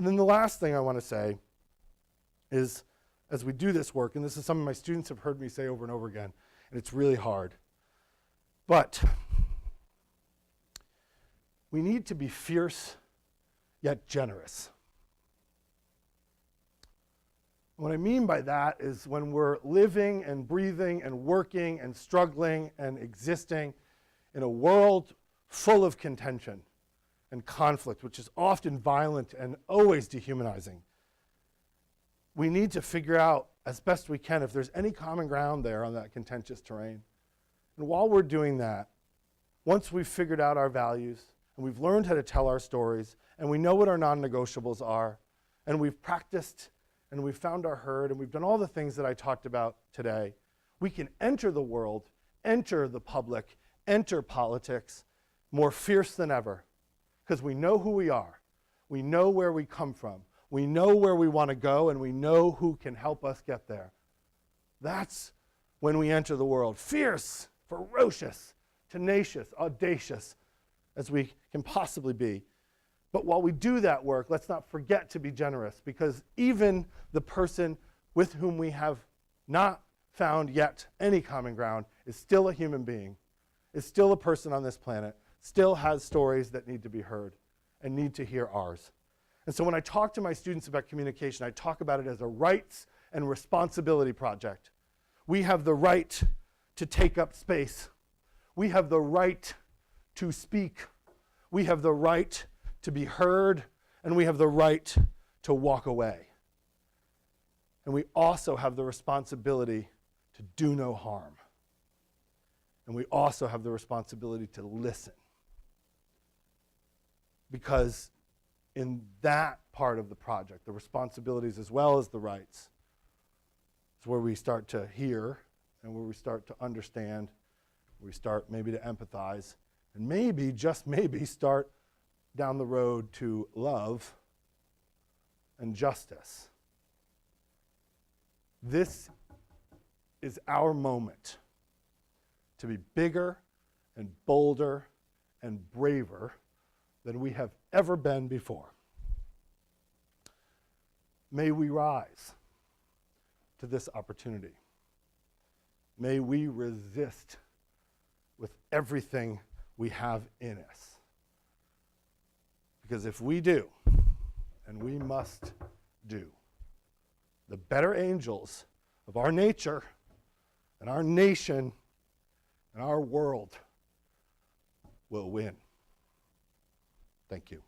And then the last thing I want to say is, as we do this work, and this is something my students have heard me say over and over again, and it's really hard, but we need to be fierce yet generous. What I mean by that is when we're living and breathing and working and struggling and existing in a world full of contention and conflict, which is often violent and always dehumanizing, we need to figure out as best we can if there's any common ground there on that contentious terrain. And while we're doing that, once we've figured out our values and we've learned how to tell our stories and we know what our non-negotiables are and we've practiced and we've found our herd and we've done all the things that I talked about today, we can enter the world, enter the public, enter politics more fierce than ever because we know who we are. We know where we come from. We know where we want to go and we know who can help us get there. That's when we enter the world. Fierce, ferocious, tenacious, audacious as we can possibly be. But while we do that work, let's not forget to be generous because even the person with whom we have not found yet any common ground is still a human being, is still a person on this planet, still has stories that need to be heard and need to hear ours. And so when I talk to my students about communication, I talk about it as a rights and responsibility project. We have the right to take up space. We have the right to speak. We have the right to be heard, and we have the right to walk away. And we also have the responsibility to do no harm. And we also have the responsibility to listen. Because in that part of the project, the responsibilities as well as the rights, is where we start to hear and where we start to understand, where we start maybe to empathize, and maybe, just maybe, start down the road to love and justice. This is our moment to be bigger and bolder and braver than we have ever been before. May we rise to this opportunity. May we resist with everything we have in us. Because if we do, and we must do, the better angels of our nature and our nation and our world will win. Thank you.